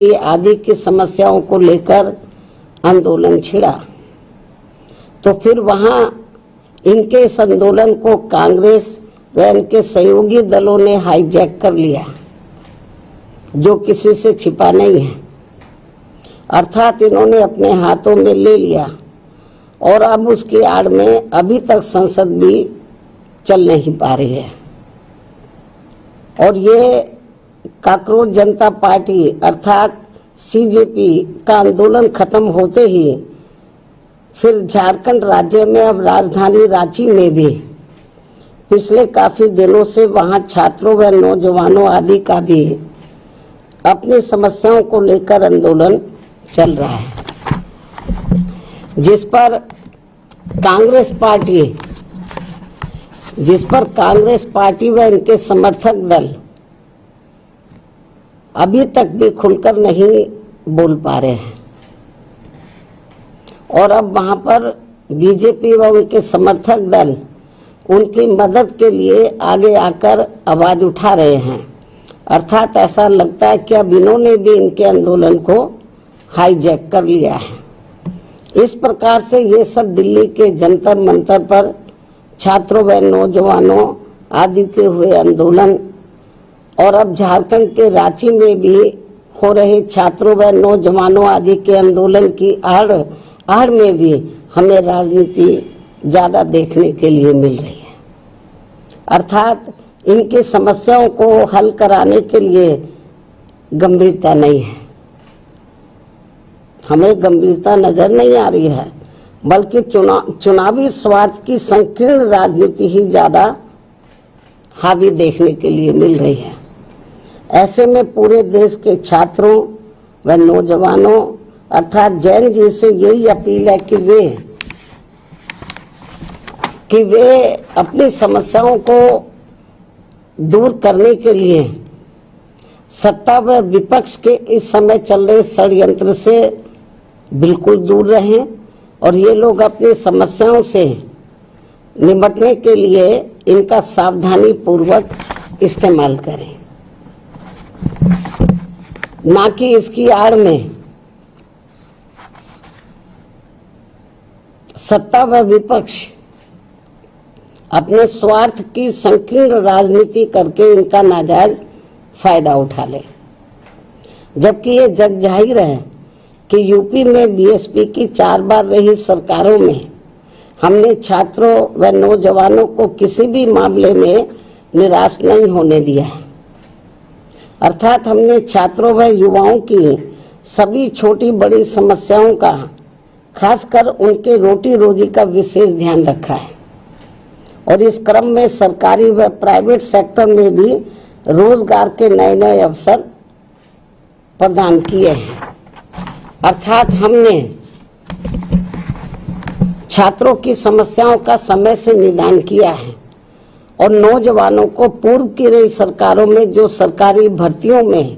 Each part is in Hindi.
आदि की समस्याओं को लेकर आंदोलन छिड़ा, तो फिर वहां इनके इस आंदोलन को कांग्रेस व इनके सहयोगी दलों ने हाईजैक कर लिया, जो किसी से छिपा नहीं है। अर्थात इन्होंने अपने हाथों में ले लिया और अब उसकी आड़ में अभी तक संसद भी चल नहीं पा रही है। और ये काकरोच जनता पार्टी अर्थात सीजेपी का आंदोलन खत्म होते ही फिर झारखंड राज्य में अब राजधानी रांची में भी पिछले काफी दिनों से वहां छात्रों व नौजवानों आदि का भी अपनी समस्याओं को लेकर आंदोलन चल रहा है, जिस पर कांग्रेस पार्टी व इनके समर्थक दल अभी तक भी खुलकर नहीं बोल पा रहे हैं। और अब वहां पर बीजेपी व उनके समर्थक दल उनकी मदद के लिए आगे आकर आवाज उठा रहे हैं। अर्थात ऐसा लगता है कि अब इन्होंने भी इनके आंदोलन को हाईजैक कर लिया है। इस प्रकार से ये सब दिल्ली के जंतर मंतर पर छात्रों व नौजवानों आदि के हुए आंदोलन और अब झारखंड के रांची में भी हो रहे छात्रों व नौजवानों आदि के आंदोलन की आड़ में भी हमें राजनीति ज्यादा देखने के लिए मिल रही है। अर्थात इनकी समस्याओं को हल कराने के लिए गंभीरता नहीं है, हमें गंभीरता नजर नहीं आ रही है, बल्कि चुनावी स्वार्थ की संकीर्ण राजनीति ही ज्यादा हावी देखने के लिए मिल रही है। ऐसे में पूरे देश के छात्रों व नौजवानों अर्थात जैन जी से यही अपील है कि वे अपनी समस्याओं को दूर करने के लिए सत्ता व विपक्ष के इस समय चल रहे षड्यंत्र से बिल्कुल दूर रहें और ये लोग अपनी समस्याओं से निपटने के लिए इनका सावधानी पूर्वक इस्तेमाल करें, ना कि इसकी आड़ में सत्ता व विपक्ष अपने स्वार्थ की संकीर्ण राजनीति करके इनका नाजायज फायदा उठा ले। जबकि ये जग जाहिर है कि यूपी में बीएसपी की 4 बार रही सरकारों में हमने छात्रों व नौजवानों को किसी भी मामले में निराश नहीं होने दिया है। अर्थात हमने छात्रों व युवाओं की सभी छोटी बड़ी समस्याओं का खासकर उनके रोटी रोजी का विशेष ध्यान रखा है और इस क्रम में सरकारी व प्राइवेट सेक्टर में भी रोजगार के नए नए अवसर प्रदान किए हैं। अर्थात हमने छात्रों की समस्याओं का समय से निदान किया है और नौजवानों को पूर्व की रही सरकारों में जो सरकारी भर्तियों में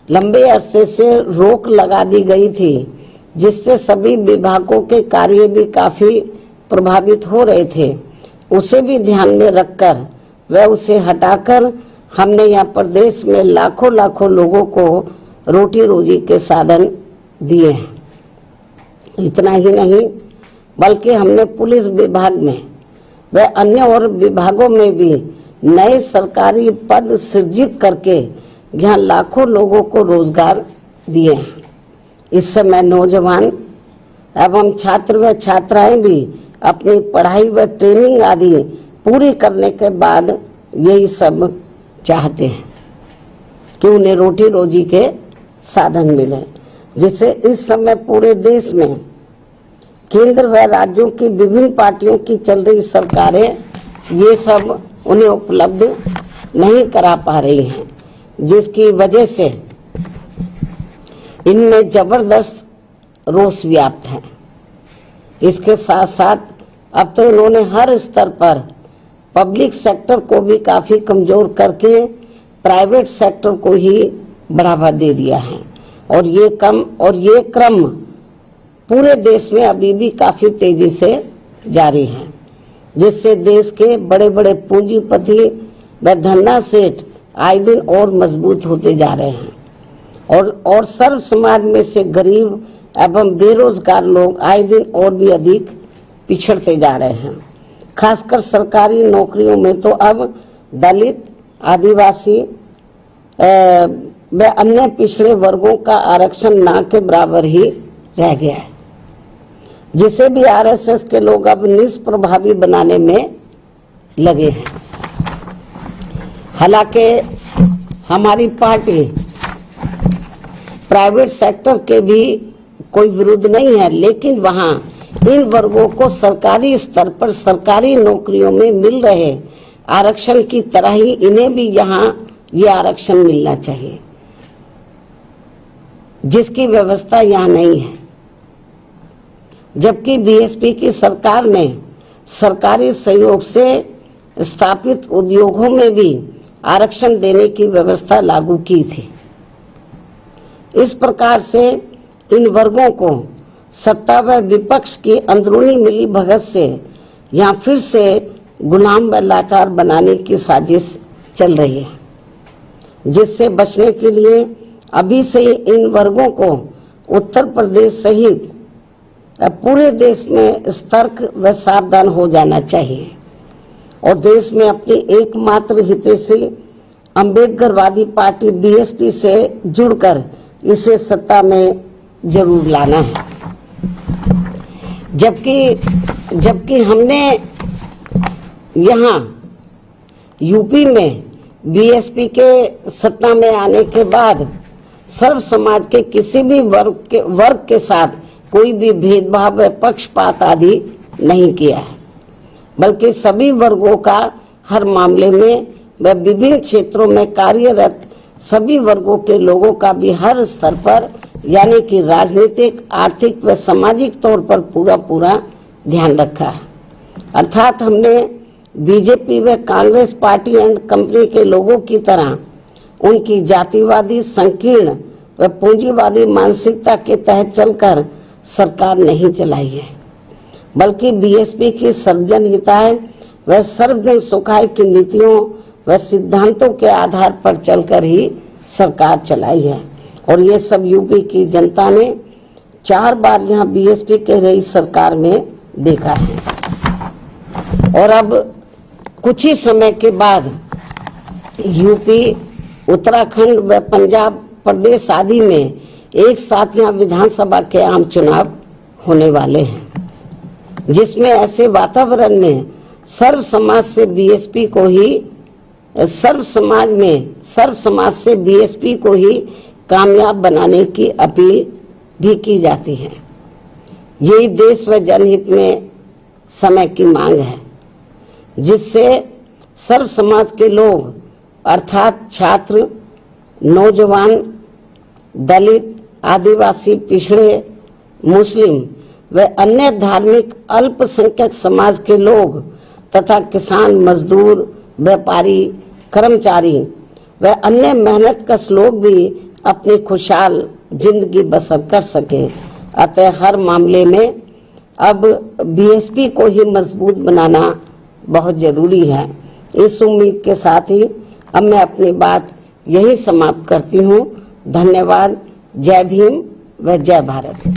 लंबे अरसे से रोक लगा दी गई थी, जिससे सभी विभागों के कार्य भी काफी प्रभावित हो रहे थे, उसे भी ध्यान में रखकर व उसे हटाकर हमने यहाँ प्रदेश में लाखों लाखों लोगों को रोटी रोजी के साधन दिए हैं। इतना ही नहीं बल्कि हमने पुलिस विभाग में व अन्य और विभागों में भी नए सरकारी पद सृजित करके यहाँ लाखों लोगों को रोजगार दिए हैं। इस समय नौजवान एवं छात्र व छात्राएं भी अपनी पढ़ाई व ट्रेनिंग आदि पूरी करने के बाद यही सब चाहते हैं कि उन्हें रोटी रोजी के साधन मिले, जिससे इस समय पूरे देश में केंद्र व राज्यों की विभिन्न पार्टियों की चल रही सरकारें ये सब उन्हें उपलब्ध नहीं करा पा रही हैं, जिसकी वजह से इनमें जबरदस्त रोष व्याप्त है। इसके साथ साथ अब तो इन्होंने हर स्तर पर पब्लिक सेक्टर को भी काफी कमजोर करके प्राइवेट सेक्टर को ही बढ़ावा दे दिया है और ये क्रम पूरे देश में अभी भी काफी तेजी से जारी है, जिससे देश के बड़े बड़े पूंजीपति व धन्ना सेठ आए दिन और मजबूत होते जा रहे हैं। और सर्व समाज में से गरीब एवं बेरोजगार लोग आए दिन और भी अधिक पिछड़ते जा रहे हैं। खासकर सरकारी नौकरियों में तो अब दलित, आदिवासी व अन्य पिछड़े वर्गों का आरक्षण ना के बराबर ही रह गया है, जिसे भी आरएसएस के लोग अब निष्प्रभावी बनाने में लगे हैं। हालांकि हमारी पार्टी प्राइवेट सेक्टर के भी कोई विरोध नहीं है, लेकिन वहां इन वर्गों को सरकारी स्तर पर सरकारी नौकरियों में मिल रहे आरक्षण की तरह ही इन्हें भी यहाँ ये आरक्षण मिलना चाहिए, जिसकी व्यवस्था यहाँ नहीं है। जबकि बीएसपी की सरकार ने सरकारी सहयोग से स्थापित उद्योगों में भी आरक्षण देने की व्यवस्था लागू की थी। इस प्रकार से इन वर्गों को सत्ता व विपक्ष की अंदरूनी मिली भगत से यहाँ फिर से गुलाम व लाचार बनाने की साजिश चल रही है, जिससे बचने के लिए अभी से इन वर्गों को उत्तर प्रदेश सहित पूरे देश में सतर्क व सावधान हो जाना चाहिए और देश में अपनी एकमात्र हितैषी अम्बेडकरवादी पार्टी बीएसपी से जुड़कर इसे सत्ता में जरूर लाना है। जबकि हमने यहाँ यूपी में बीएसपी के सत्ता में आने के बाद सर्व समाज के किसी भी वर्ग के साथ कोई भी भेदभाव व पक्षपात आदि नहीं किया है, बल्कि सभी वर्गों का हर मामले में व विभिन्न क्षेत्रों में कार्यरत सभी वर्गों के लोगों का भी हर स्तर पर यानी कि राजनीतिक, आर्थिक व सामाजिक तौर पर पूरा ध्यान रखा है। अर्थात हमने बीजेपी व कांग्रेस पार्टी एंड कंपनी के लोगों की तरह उनकी जातिवादी, संकीर्ण व पूंजीवादी मानसिकता के तहत चलकर सरकार नहीं चलाई है, बल्कि बीएसपी की सर्वजन हिताय व सर्वजन सुखाय की नीतियों व सिद्धांतों के आधार पर चलकर ही सरकार चलाई है। और ये सब यूपी की जनता ने 4 बार यहाँ बीएसपी के रही सरकार में देखा है। और अब कुछ ही समय के बाद यूपी, उत्तराखंड व पंजाब प्रदेश आदि में एक साथ यहाँ विधानसभा के आम चुनाव होने वाले हैं, जिसमें ऐसे वातावरण में सर्व समाज से बीएसपी को ही कामयाब बनाने की अपील भी की जाती है। यही देश व जनहित में समय की मांग है, जिससे सर्व समाज के लोग अर्थात छात्र, नौजवान, दलित, आदिवासी, पिछड़े, मुस्लिम व अन्य धार्मिक अल्पसंख्यक समाज के लोग तथा किसान, मजदूर, व्यापारी, कर्मचारी व अन्य मेहनतकश लोग भी अपनी खुशहाल जिंदगी बसर कर सके। अतः हर मामले में अब बीएसपी को ही मजबूत बनाना बहुत जरूरी है। इस उम्मीद के साथ ही अब मैं अपनी बात यही समाप्त करती हूँ। धन्यवाद। जय भीम व जय भारत।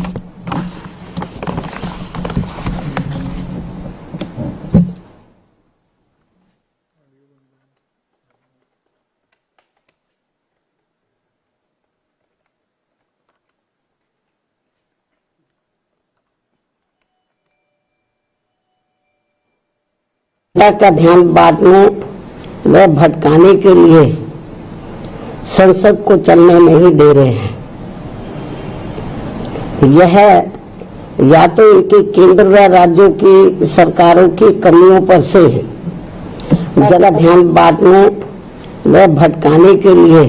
का ध्यान बांटने व भटकाने के लिए संसद को चलने नहीं दे रहे हैं। यह या तो इनकी केंद्र व राज्यों की सरकारों की कमियों पर से है। जरा ध्यान बांटने व भटकाने के लिए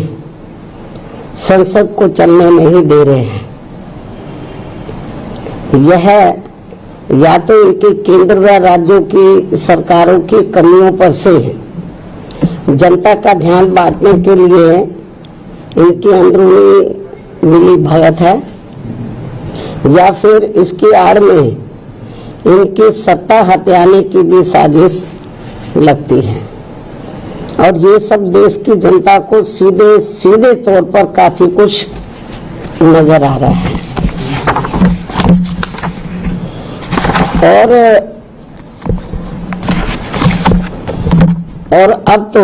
संसद को चलने नहीं दे रहे हैं। यह या तो इनकी केंद्र व राज्यों की सरकारों की कमियों पर से है। जनता का ध्यान बांटने के लिए इनकी अंदरूनी मिली भगत है, या फिर इसकी आड़ में इनकी सत्ता हथियाने की भी साजिश लगती है। और ये सब देश की जनता को सीधे तौर पर काफी कुछ नजर आ रहा है। और अब तो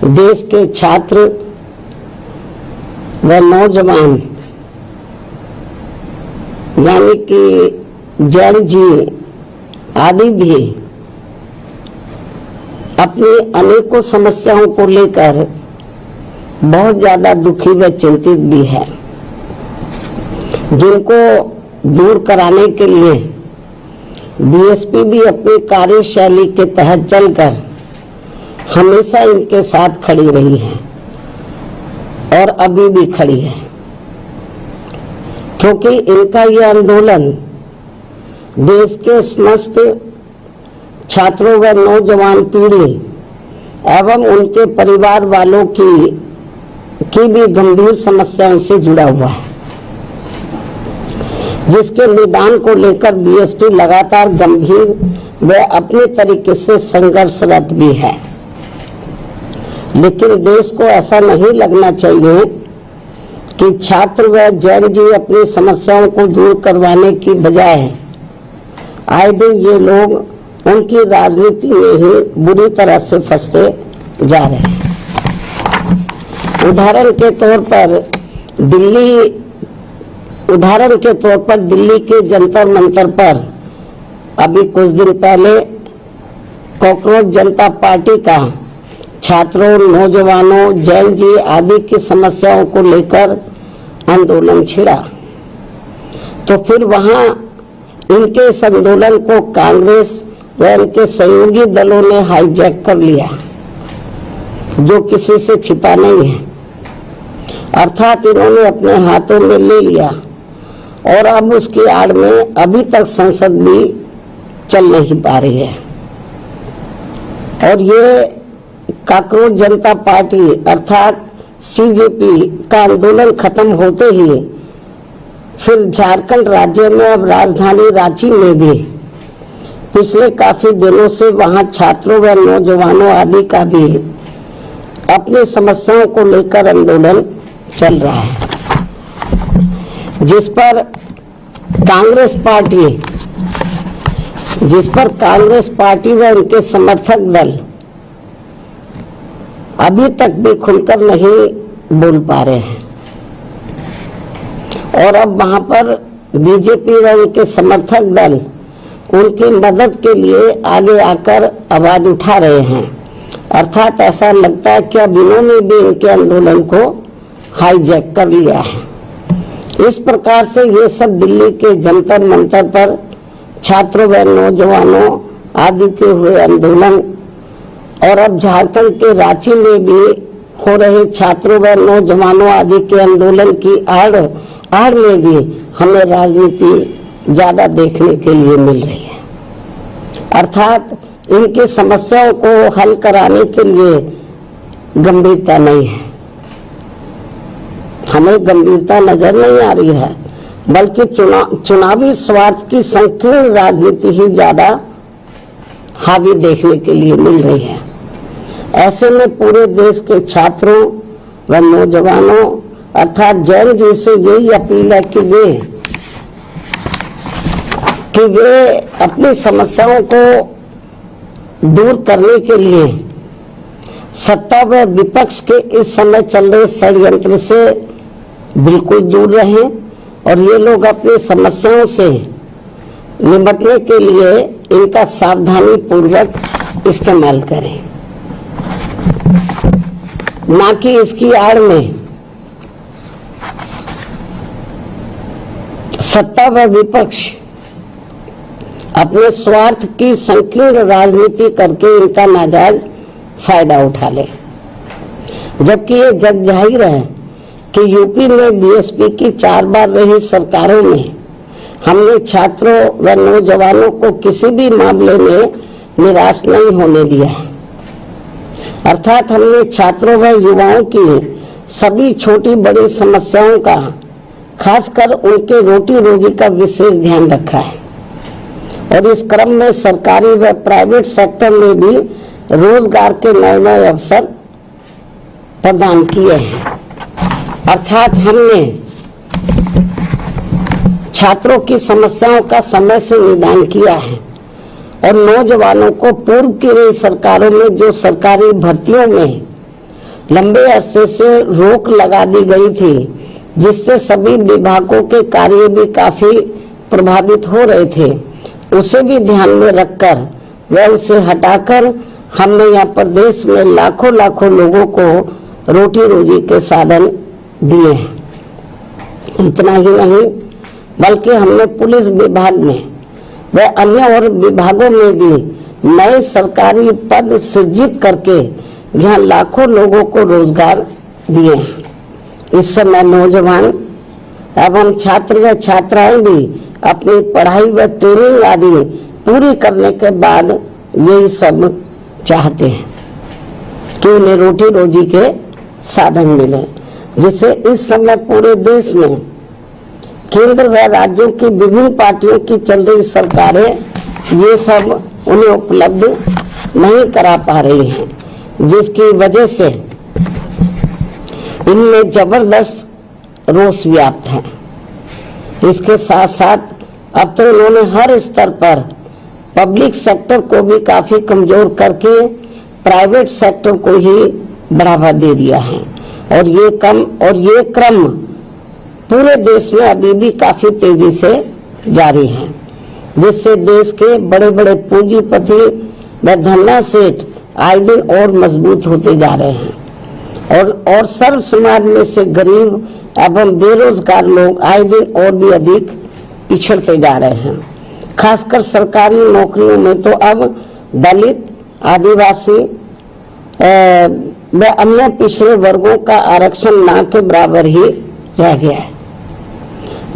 देश के छात्र व नौजवान यानी कि जैन जी आदि भी अपनी अनेकों समस्याओं को लेकर बहुत ज्यादा दुखी व चिंतित भी है, जिनको दूर कराने के लिए बीएसपी भी अपनी कार्यशैली के तहत चलकर हमेशा इनके साथ खड़ी रही है और अभी भी खड़ी है, क्योंकि इनका यह आंदोलन देश के समस्त छात्रों व नौजवान पीढ़ी एवं उनके परिवार वालों की भी गंभीर समस्याओं से जुड़ा हुआ है, जिसके निदान को लेकर बीएसपी लगातार गंभीर व अपने तरीके से संघर्षरत भी है। लेकिन देश को ऐसा नहीं लगना चाहिए कि छात्र व जैन जी अपनी समस्याओं को दूर करवाने की बजाय आए दिन ये लोग उनकी राजनीति में ही बुरी तरह से फंसते जा रहे हैं। उदाहरण के तौर पर दिल्ली के जंतर मंतर पर अभी कुछ दिन पहले कॉकरोच जनता पार्टी का छात्रों, नौजवानों, जैन जी आदि की समस्याओं को लेकर आंदोलन छिड़ा, तो फिर वहां इनके इस आंदोलन को कांग्रेस व इनके सहयोगी दलों ने हाईजैक कर लिया, जो किसी से छिपा नहीं है। अर्थात इन्होंने अपने हाथों में ले लिया और अब उसकी आड़ में अभी तक संसद भी चल नहीं पा रही है। और ये कॉकरोच जनता पार्टी अर्थात सीजेपी का आंदोलन खत्म होते ही फिर झारखंड राज्य में अब राजधानी रांची में भी पिछले काफी दिनों से वहां छात्रों व नौजवानों आदि का भी अपनी समस्याओं को लेकर आंदोलन चल रहा है, जिस पर कांग्रेस पार्टी व उनके समर्थक दल अभी तक भी खुलकर नहीं बोल पा रहे हैं। और अब वहां पर बीजेपी व उनके समर्थक दल उनकी मदद के लिए आगे आकर आवाज उठा रहे हैं। अर्थात ऐसा लगता है कि अब इन्होंने भी इनके आंदोलन को हाईजैक कर लिया है। इस प्रकार से ये सब दिल्ली के जंतर मंतर पर छात्रों व नौजवानों आदि के हुए आंदोलन और अब झारखंड के रांची में भी हो रहे छात्रों व नौजवानों आदि के आंदोलन की आड़ में भी हमें राजनीति ज्यादा देखने के लिए मिल रही है। अर्थात इनकी समस्याओं को हल कराने के लिए गंभीरता नहीं है, हमें गंभीरता नजर नहीं आ रही है, बल्कि चुनावी स्वार्थ की संकीर्ण राजनीति ही ज्यादा हावी देखने के लिए मिल रही है। ऐसे में पूरे देश के छात्रों व नौजवानों अर्थात जैन जी से यही अपील है कि वे अपनी समस्याओं को दूर करने के लिए सत्ता व विपक्ष के इस समय चल रहे षड्यंत्र से बिल्कुल दूर रहें और ये लोग अपनी समस्याओं से निपटने के लिए इनका सावधानी पूर्वक इस्तेमाल करें, ना कि इसकी आड़ में सत्ता व विपक्ष अपने स्वार्थ की संकीर्ण राजनीति करके इनका नाजायज फायदा उठा ले। जबकि ये जग जाहिर है कि यूपी में बीएसपी की 4 बार रही सरकारों में हमने छात्रों व नौजवानों को किसी भी मामले में निराश नहीं होने दिया है। अर्थात हमने छात्रों व युवाओं की सभी छोटी बड़ी समस्याओं का, खासकर उनके रोटी रोजी का विशेष ध्यान रखा है और इस क्रम में सरकारी व प्राइवेट सेक्टर में भी रोजगार के नए नए अवसर प्रदान किए हैं। अर्थात हमने छात्रों की समस्याओं का समय से निदान किया है और नौजवानों को पूर्व की रही सरकारों में जो सरकारी भर्तियों में लंबे अरसे से रोक लगा दी गई थी, जिससे सभी विभागों के कार्य भी काफी प्रभावित हो रहे थे, उसे भी ध्यान में रखकर व उसे हटाकर हमने यहाँ प्रदेश में लाखों लाखों लोगों को रोटी रोजी के साधन दिए हैं। इतना ही नहीं बल्कि हमने पुलिस विभाग में व अन्य और विभागों में भी नए सरकारी पद सृजित करके यहाँ लाखों लोगों को रोजगार दिए हैं। इस समय नौजवान एवं छात्र व छात्राएं भी अपनी पढ़ाई व ट्रेनिंग आदि पूरी करने के बाद यही सब चाहते हैं कि उन्हें रोटी रोजी के साधन मिले, जिससे इस समय पूरे देश में केंद्र व राज्यों की विभिन्न पार्टियों की चल रही सरकारें ये सब उन्हें उपलब्ध नहीं करा पा रही हैं, जिसकी वजह से इनमें जबरदस्त रोष व्याप्त है। इसके साथ साथ अब तो इन्होंने हर स्तर पर पब्लिक सेक्टर को भी काफी कमजोर करके प्राइवेट सेक्टर को ही बढ़ावा दे दिया है और ये क्रम पूरे देश में अभी भी काफी तेजी से जारी है, जिससे देश के बड़े बड़े पूंजीपति व धन्ना सेठ आए दिन और मजबूत होते जा रहे हैं और सर्व समाज में से गरीब एवं बेरोजगार लोग आए दिन और भी अधिक पिछड़ते जा रहे हैं। खासकर सरकारी नौकरियों में तो अब दलित, आदिवासी व अन्य पिछड़े वर्गों का आरक्षण ना के बराबर ही रह गया है,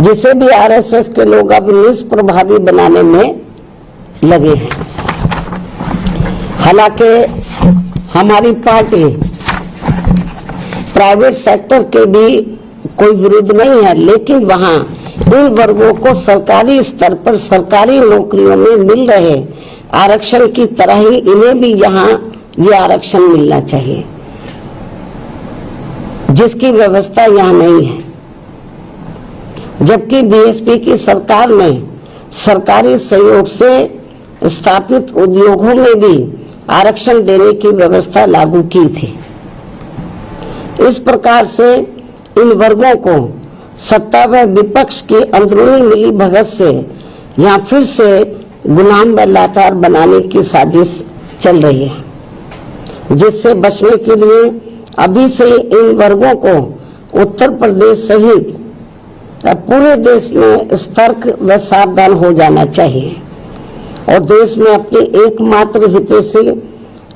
जिसे भी आरएसएस के लोग अब निष्प्रभावी बनाने में लगे हैं। हालांकि हमारी पार्टी प्राइवेट सेक्टर के भी कोई विरोध नहीं है, लेकिन वहां इन वर्गों को सरकारी स्तर पर सरकारी नौकरियों में मिल रहे आरक्षण की तरह ही इन्हें भी यहाँ ये आरक्षण मिलना चाहिए, जिसकी व्यवस्था यहाँ नहीं है। जबकि बीएसपी की सरकार ने सरकारी सहयोग से स्थापित उद्योगों में भी आरक्षण देने की व्यवस्था लागू की थी। इस प्रकार से इन वर्गों को सत्ता व विपक्ष की अंदरूनी मिली भगत से यहाँ फिर से गुलाम व लाचार बनाने की साजिश चल रही है, जिससे बचने के लिए अभी से इन वर्गों को उत्तर प्रदेश सहित पूरे देश में सतर्क व सावधान हो जाना चाहिए और देश में अपनी एकमात्र हितैषी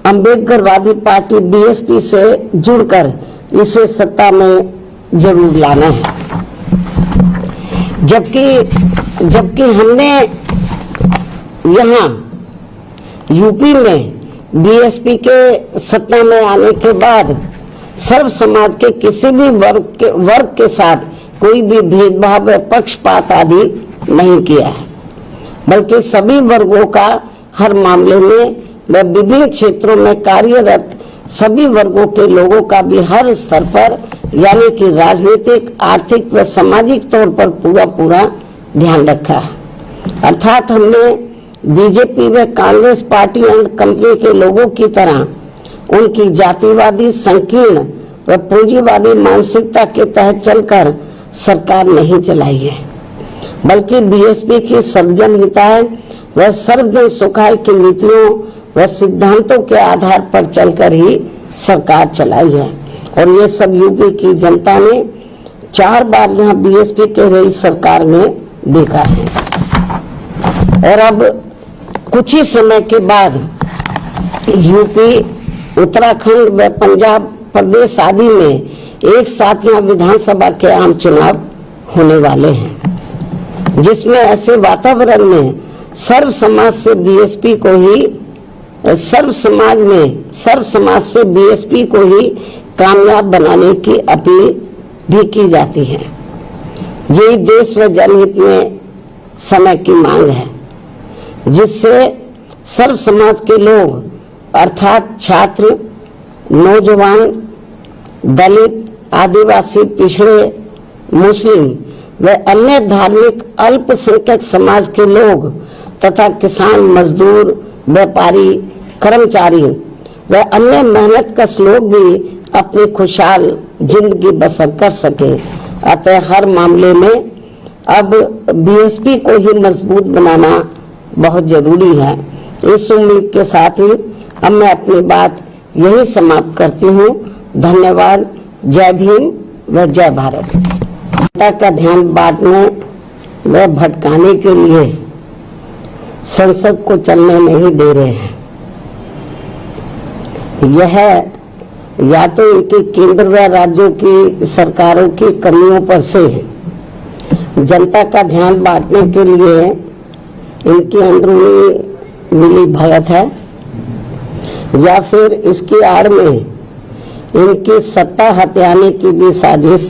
अम्बेडकरवादी पार्टी बीएसपी से जुड़कर इसे सत्ता में जरूर लाना है। जबकि हमने यहाँ यूपी में बीएसपी के सत्ता में आने के बाद सर्व समाज के किसी भी वर्ग के साथ कोई भी भेदभाव व पक्षपात आदि नहीं किया है, बल्कि सभी वर्गों का हर मामले में व विभिन्न क्षेत्रों में कार्यरत सभी वर्गों के लोगों का भी हर स्तर पर यानी कि राजनीतिक, आर्थिक व सामाजिक तौर पर पूरा ध्यान रखा है। अर्थात हमने बीजेपी व कांग्रेस पार्टी एंड कंपनी के लोगों की तरह उनकी जातिवादी, संकीर्ण व पूंजीवादी मानसिकता के तहत चलकर सरकार नहीं चलाई है, बल्कि बीएसपी की सर्वजन हिताय व सर्वजन सुखाय की नीतियों व सिद्धांतों के आधार पर चलकर ही सरकार चलाई है और ये सब यूपी की जनता ने 4 बार यहाँ बीएसपी के रही सरकार में देखा है। और अब कुछ ही समय के बाद यूपी, उत्तराखंड व पंजाब प्रदेश आदि में एक साथ यहाँ विधानसभा के आम चुनाव होने वाले हैं, जिसमें ऐसे वातावरण में सर्व समाज से बीएसपी को ही कामयाब बनाने की अपील भी की जाती है। यही देश व जनहित में समय की मांग है, जिससे सर्व समाज के लोग अर्थात छात्र, नौजवान, दलित, आदिवासी, पिछड़े, मुस्लिम व अन्य धार्मिक अल्पसंख्यक समाज के लोग तथा किसान, मजदूर, व्यापारी, कर्मचारी व अन्य मेहनतकश लोग भी अपनी खुशहाल जिंदगी बसर कर सके। अतः हर मामले में अब बीएसपी को ही मजबूत बनाना बहुत जरूरी है। इस उम्मीद के साथ ही अब मैं अपनी बात यही समाप्त करती हूँ। धन्यवाद। जय भीम व जय भारत। जनता का ध्यान बांटने व भटकाने के लिए संसद को चलने नहीं दे रहे हैं। यह या तो इनकी केंद्र व राज्यों की सरकारों की कमियों पर से है। जनता का ध्यान बांटने के लिए इनकी अंदरूनी मिली भगत है या फिर इसकी आड़ में इनकी सत्ता हथियाने की भी साजिश